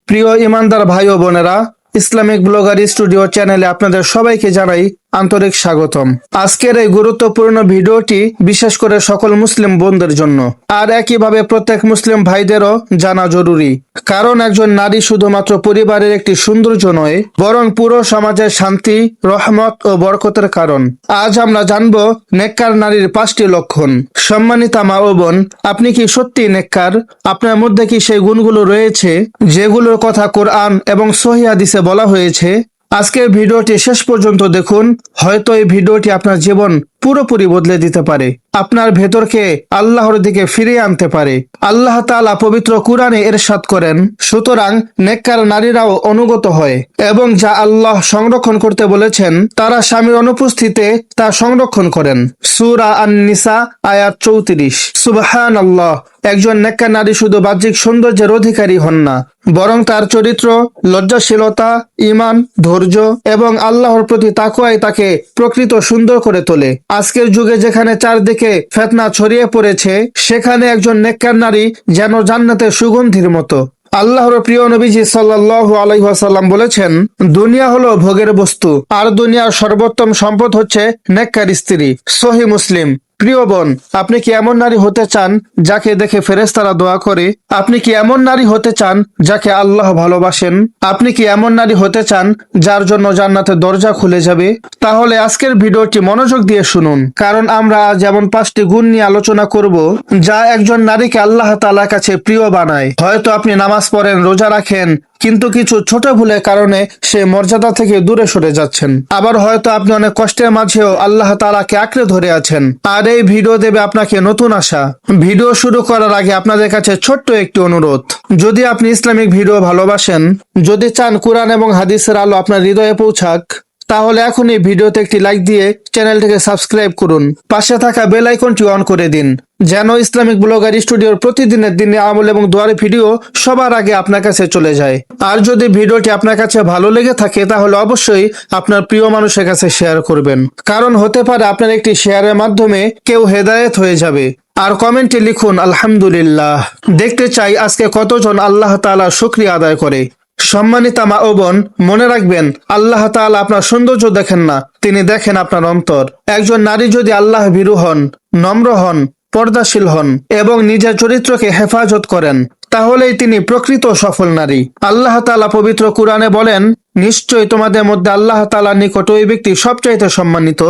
প্রিয় ইমানদার ভাই ও বোনেরা, ইসলামিক ব্লগার স্টুডিও চ্যানেলে আপনাদের সবাইকে জানাই আন্তরিক স্বাগতম। আজকের এই গুরুত্বপূর্ণ ভিডিওটি বিশেষ করে সকল মুসলিম বোনদের জন্য, আর একইভাবে প্রত্যেক মুসলিম ভাইদেরও জানা জরুরি। কারণ একজন নারী শুধুমাত্র পরিবারের একটি সৌন্দর্য নয়, বরং পুরো সমাজের শান্তি, রহমত ও বরকতের কারণ। আজ আমরা জানব নেককার নারীর 5টি লক্ষণ। সম্মানিতা মা ও বোন, আপনি কি সত্যি নেককার? আপনার মধ্যে কি সেই গুণগুলো রয়েছে যেগুলোর কথা কোরআন এবং সহিহ হাদিসে বলা হয়েছে? আজকের ভিডিওটি শেষ পর্যন্ত দেখুন, হয়তো এই ভিডিওটি আপনার জীবন পুরোপুরি বদলে দিতে পারে, আপনার ভেতরকে আল্লাহর দিকে ফিরিয়ে আনতে পারে। আল্লাহ তাআলা পবিত্র কুরআনে ইরশাদ করেন, সুতরাং নেককার নারীরাও অনুগত হয় এবং যা আল্লাহ সংরক্ষণ করতে বলেছেন তারা স্বামীর অনুপস্থিতিতে তা সংরক্ষণ করেন। সূরা আন-নিসা আয়াত 34। সুবহানাল্লাহ। একজন নেককার নারী শুধু বাহ্যিক সৌন্দর্যের অধিকারী হন না, বরং তার চরিত্র, লজ্জাশীলতা, ঈমান, ধৈর্য এবং আল্লাহর প্রতি তাকওয়াই তাকে প্রকৃত সুন্দর করে তোলে। আজকের যুগে যেখানে চারদিকে ফিতনা ছড়িয়ে পড়েছে, সেখানে একজন নেককার নারী যেন জান্নাতের সুগন্ধির মতো। আল্লাহর প্রিয় নবীজি সাল্লাল্লাহু আলাইহি ওয়াসাল্লাম বলেছেন, দুনিয়া হলো ভোগের বস্তু, আর দুনিয়ার সর্বোত্তম সম্পদ হচ্ছে নেককার স্ত্রী। সহিহ মুসলিম। প্রিয় বোন, আপনি কি এমন নারী হতে চান যাকে দেখে ফেরেশতারা দোয়া করে? আপনি কি এমন নারী হতে চান যাকে আল্লাহ ভালোবাসেন? আপনি কি এমন নারী হতে চান যার জন্য জান্নাতের দরজা খুলে যাবে? তাহলে আজকের ভিডিওটি মনোযোগ দিয়ে শুনুন, কারণ আমরা আজ এমন 5টি গুণ নিয়ে আলোচনা করব যা একজন নারীকে আল্লাহ তাআলার কাছে প্রিয় বানায়। হয়তো আপনি নামাজ পড়েন, রোজা রাখেন, কিন্তু কিছু ছোট ভুলের কারণে সে মর্যাদা থেকে দূরে সরে যাচ্ছেন। আবার হয়তো আপনি অনেক কষ্টের মাঝেও আল্লাহ তাআলাকে আঁকড়ে ধরে আছেন। আর এই ভিডিও দেবে আপনাকে নতুন আশা। ভিডিও শুরু করার আগে আপনাদের কাছে ছোট্ট একটি অনুরোধ, যদি আপনি ইসলামিক ভিডিও ভালোবাসেন, যদি চান কুরআন এবং হাদিসের আলো আপনার হৃদয়ে পৌঁছাক, তাহলে এখন এই ভিডিওতে একটি লাইক দিয়ে চ্যানেলটিকে সাবস্ক্রাইব করুন। পাশে থাকা বেল আইকনটি অন করে দিন, যেন ইসলামিক ব্লগার স্টুডিওর প্রতিদিনের দিনে আমল এবং দোয়ার ভিডিও সবার আগে আপনার কাছে চলে যায়। আর যদি ভিডিওটি আপনার কাছে ভালো লেগে থাকে, তাহলে অবশ্যই আপনার প্রিয় মানুষের কাছে শেয়ার করবেন, কারণ হতে পারে আপনার একটি শেয়ারের মাধ্যমে কেউ হেদায়েত হয়ে যাবে। আর কমেন্টে লিখুন আলহামদুলিল্লাহ। দেখতে চাই আজকে কতজন আল্লাহ তাআলার শুকরিয়া আদায় করে। সম্মানিতা মা ও বোন, মনে রাখবেন, আল্লাহ তাআলা আপনার সৌন্দর্য দেখেন না, তিনি দেখেন আপনার অন্তর। একজন নারী যদি আল্লাহ ভীরু হন, নম্র হন, পর্দাশীল হন এবং নিজের চরিত্রকে হেফাজত করেন, তাহলেই তিনি প্রকৃত সফল নারী। আল্লাহ তাআলা পবিত্র কুরআনে বলেন, নিশ্চয়ই তোমাদের মধ্যে আল্লাহ তাআলার নিকট ওই ব্যক্তি সবচাইতে সম্মানিত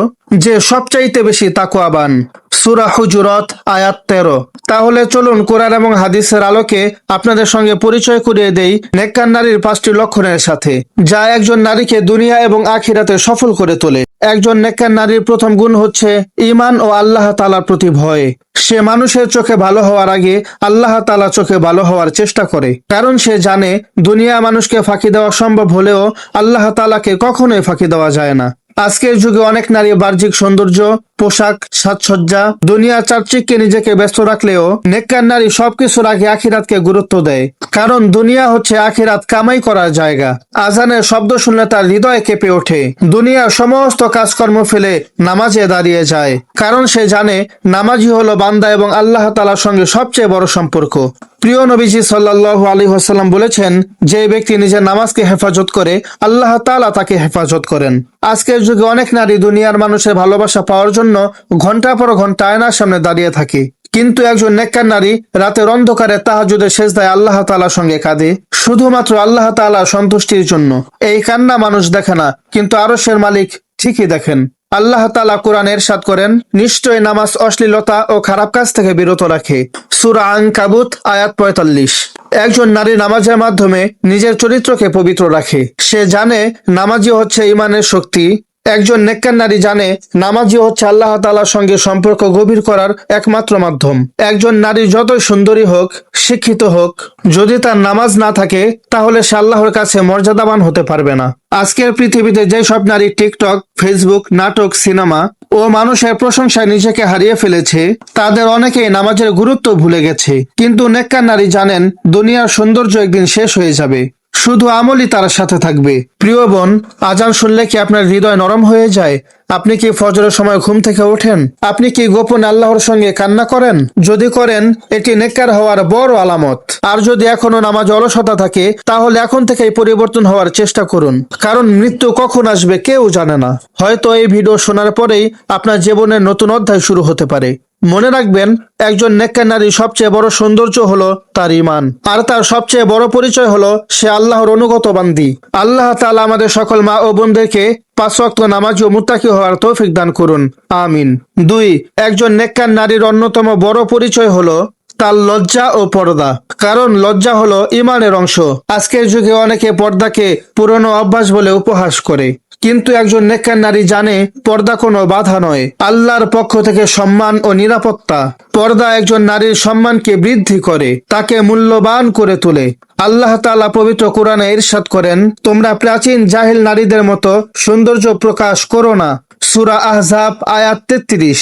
যে সবচাইতে বেশি তাকওয়াবান। সূরা হুজুরাত আয়াত 13। তাহলে চলুন কোরআন এবং হাদিসের আলোকে আপনাদের সঙ্গে পরিচয় করিয়ে দেই নেককার নারীর 5টি লক্ষণের সাথে, যা একজন নারীকে দুনিয়া এবং আখিরাতে সফল করে তোলে। একজন নেককার নারীর প্রথম গুণ হচ্ছে ঈমান ও আল্লাহ তাআলার প্রতি ভয়। সে মানুষের চোখে ভালো হওয়ার আগে আল্লাহ তাআলার চোখে ভালো হওয়ার চেষ্টা করে, কারণ সে জানে দুনিয়া মানুষকে ফাঁকি দেওয়া সম্ভব হলেও আল্লাহ তাআলাকে কখনোই ফাঁকি দেওয়া যায় না। আজকের যুগে অনেক নারী বাহ্যিক সৌন্দর্য, পোশাক, সাজসজ্জা, দুনিয়ার চাকচিক্যে নিজেকে ব্যস্ত রাখলেও নেককার নারী সবকিছুর আগে আখিরাতকে গুরুত্ব দেয়, কারণ দুনিয়া হচ্ছে আখিরাত কামাই করার জায়গা। আজানের শব্দ শুনলে তার হৃদয় কেঁপে ওঠে, দুনিয়ার সমস্ত কাজকর্ম ফেলে নামাজে দাঁড়িয়ে যায়, কারণ সে জানে নামাজই হলো বান্দা এবং আল্লাহ তাআলার সঙ্গে সবচেয়ে বড় সম্পর্ক। প্রিয় নবীজি সাল্লাল্লাহু আলাইহি ওয়াসাল্লাম বলেছেন, যে ব্যক্তি নিজের নামাজকে হেফাজত করে, আল্লাহ তাআলা তাকে হেফাজত করেন। আজকের যুগে অনেক নারী দুনিয়ার মানুষের ভালোবাসা পাওয়ার জন্য ঘন্টা পর ঘন্টা আয়নার সামনে দাঁড়িয়ে থাকে, কিন্তু একজন নেককার নারী রাতের অন্ধকারে তাহাজ্জুদের সেজদায় আল্লাহ তাআলার সঙ্গে কাঁদে, শুধুমাত্র আল্লাহ তাআলার সন্তুষ্টির জন্য। এই কান্না মানুষ দেখে না, কিন্তু আরশের মালিক ঠিকই দেখেন। আল্লাহ তাআলা কোরআনে ইরশাদ করেন, নিশ্চয় নামাজ অশ্লীলতা ও খারাপ কাজ থেকে বিরত রাখে। সূরা আনকাবুত আয়াত 45। একজন নারী নামাজের মাধ্যমে নিজের চরিত্রকে পবিত্র রাখে। সে জানে নামাজই হচ্ছে ঈমানের শক্তি। একজন নেককার নারী জানে নামাজই হচ্ছে আল্লাহ তাআলার সঙ্গে সম্পর্ক গভীর করার একমাত্র মাধ্যম। একজন নারী যতই সুন্দরী হোক, শিক্ষিত হোক, যদি তার নামাজ না থাকে, তাহলে সে আল্লাহর কাছে মর্যাদাবান হতে পারবে না। আজকের পৃথিবীতে যে সব নারী টিকটক, ফেসবুক, নাটক, সিনেমা ও মানুষের প্রশংসায় নিজেকে হারিয়ে ফেলেছে, তাদের অনেকেই নামাজের গুরুত্ব ভুলে গেছে। কিন্তু নেককার নারী জানেন দুনিয়ার সৌন্দর্য একদিন শেষ হয়ে যাবে, শুধু আমলই তার সাথে থাকবে। প্রিয় বোন, আজান শুনলে কি আপনার হৃদয় নরম হয়ে যায়? আপনি কি ফজরের সময় ঘুম থেকে ওঠেন? আপনি কি গোপনে আল্লাহর সঙ্গে কান্না করেন? যদি করেন, এটি নেককার হওয়ার বড় আলামত। আর যদি এখনো নামাজে অলসতা থাকে, তাহলে এখন থেকেই পরিবর্তন হওয়ার চেষ্টা করুন। কারণ মৃত্যু কখন আসবে কেউ জানে না। হয়তো এই ভিডিও শোনার পরেই আপনার জীবনের নতুন অধ্যায় শুরু হতে পারে। মনে রাখবেন, একজন নেককার নারীর সবচেয়ে বড় সৌন্দর্য হলো তার ঈমান, আর তার সবচেয়ে বড় পরিচয় হলো সে আল্লাহর অনুগত বান্দী। আল্লাহ তাআলা আমাদের সকল মা ও বোনদেরকে 5 ওয়াক্ত নামাজি ও মুত্তাকি হওয়ার তৌফিক দান করুন, আমিন। 2, একজন নেককার নারীর অন্যতম বড় পরিচয় হলো তার লজ্জা ও পর্দা। কারণ লজ্জা হলো ঈমানের অংশ। আজকের যুগে অনেকে পর্দাকে পুরনো অভ্যাস বলে উপহাস করে, কিন্তু একজন নেককার নারী জানে পর্দা কোনো বাধা নয়, আল্লাহর পক্ষ থেকে সম্মান ও নিরাপত্তা। পর্দা একজন নারীর সম্মানকে বৃদ্ধি করে, তাকে মূল্যবান করে তোলে। আল্লাহ তাআলা পবিত্র কোরআনে ইরশাদ করেন, তোমরা প্রাচীন জাহিল নারীদের মতো সৌন্দর্য প্রকাশ করো না। সূরা আহজাব আয়াত 33।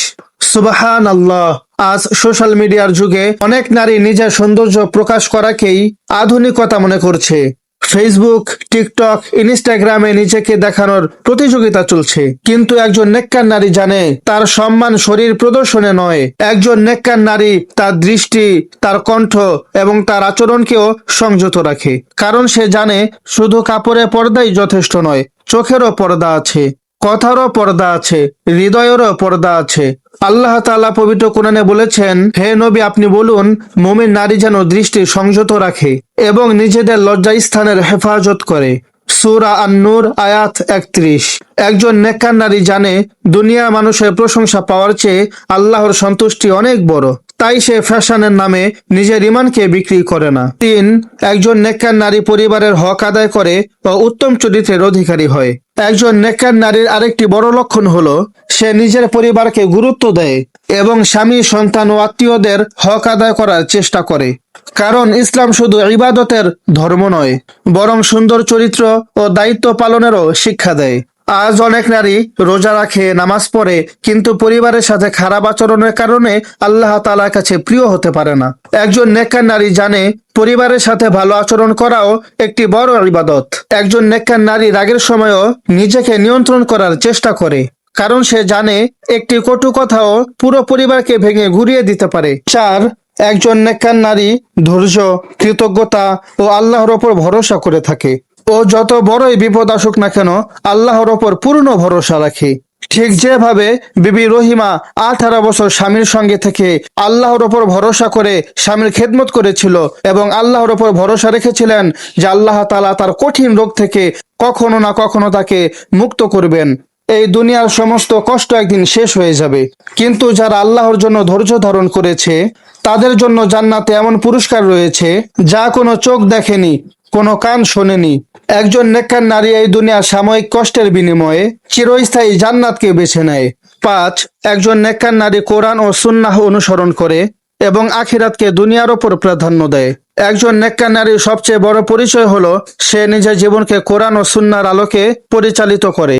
সুবহানাল্লাহ। আজ সোশ্যাল মিডিয়ার যুগে অনেক নারী নিজের সৌন্দর্য প্রকাশ করাকেই আধুনিকতা মনে করছে। ফেসবুক, টিকটক, ইনস্টাগ্রামে নিজেকে দেখানোর প্রতিযোগিতা চলছে। কিন্তু একজন নেককার নারী জানে তার সম্মান শরীর প্রদর্শনে নয়। একজন নেককার নারী তার দৃষ্টি, তার কণ্ঠ এবং তার আচরণকেও সংযত রাখে। কারণ সে জানে শুধু কাপড়ে পর্দাই যথেষ্ট নয়, চোখেরও পর্দা আছে, কথারও পর্দা আছে, হৃদয়েরও পর্দা আছে। আল্লাহ তাআলা পবিত্র কোরআনে বলেছেন, হে নবী, আপনি বলুন, মুমিন নারী যেন দৃষ্টি সংযত রাখে এবং নিজেদের লজ্জাস্থানের হেফাজত করে। সূরা আন-নূর আয়াত 31। একজন নেককার নারী জানে দুনিয়ার মানুষের প্রশংসা পাওয়ার চেয়ে আল্লাহর সন্তুষ্টি অনেক বড়। তাই সে ফ্যাশনের নামে নিজের ঈমানকে বিক্রি করে না। 3, একজন নেককার নারী পরিবারের হক আদায় করে ও উত্তম চরিত্রের অধিকারী হয়। একজন নেককার নারীর আরেকটি বড় লক্ষণ হলো সে নিজের পরিবারকে গুরুত্ব দেয় এবং স্বামী, সন্তান ও আত্মীয়দের হক আদায় করার চেষ্টা করে। কারণ ইসলাম শুধু ইবাদতের ধর্ম নয়, বরং সুন্দর চরিত্র ও দায়িত্ব পালনেরও শিক্ষা দেয়। আজ অনেক নারী রোজা রাখে, নামাজ পড়ে, কিন্তু পরিবারের সাথে খারাপ আচরণের কারণে আল্লাহ তাআলার কাছে প্রিয় হতে পারে না। একজন নেককার নারী জানে পরিবারের সাথে ভালো আচরণ করাও একটি বড় ইবাদত। একজন নেককার নারী রাগের সময়ও নিজেকে নিয়ন্ত্রণ করার চেষ্টা করে, কারণ সে জানে একটি কটু কথাও পুরো পরিবারকে ভেঙে ঘুরিয়ে দিতে পারে। 4, একজন নেককার নারী ধৈর্য, কৃতজ্ঞতা ও আল্লাহর ওপর ভরসা করে থাকে। ও যত বড়ই বিপদ আসুক না কেন আল্লাহর ওপর পূর্ণ ভরসা রাখে। ঠিক যেভাবে বিবি রহিমা 18 বছর স্বামীর সঙ্গে থেকে আল্লাহর ওপর ভরসা করে স্বামীর খেদমত করেছিল এবং আল্লাহর ওপর ভরসা রেখেছিলেন যে আল্লাহ তাআলা তার কঠিন রোগ থেকে কখনো না কখনো তাকে মুক্ত করবেন। এই দুনিয়ার সমস্ত কষ্ট একদিন শেষ হয়ে যাবে, কিন্তু যারা আল্লাহর জন্য ধৈর্য ধারণ করেছে তাদের জন্য জান্নাতে এমন পুরস্কার রয়েছে যা কোনো চোখ দেখেনি, কোনো কান শোনেনি। একজন নেককার নারী এই দুনিয়ার সাময়িক কষ্টের বিনিময়ে চিরস্থায়ী জান্নাতকে বেছে নেয়। 5, একজন নেককার নারী কোরআন ও সুন্নাহ অনুসরণ করে এবং আখিরাতকে দুনিয়ার ওপর প্রাধান্য দেয়। একজন নেককার নারীর সবচেয়ে বড় পরিচয় হলো সে নিজের জীবনকে কোরআন ও সুন্নাহর আলোকে পরিচালিত করে।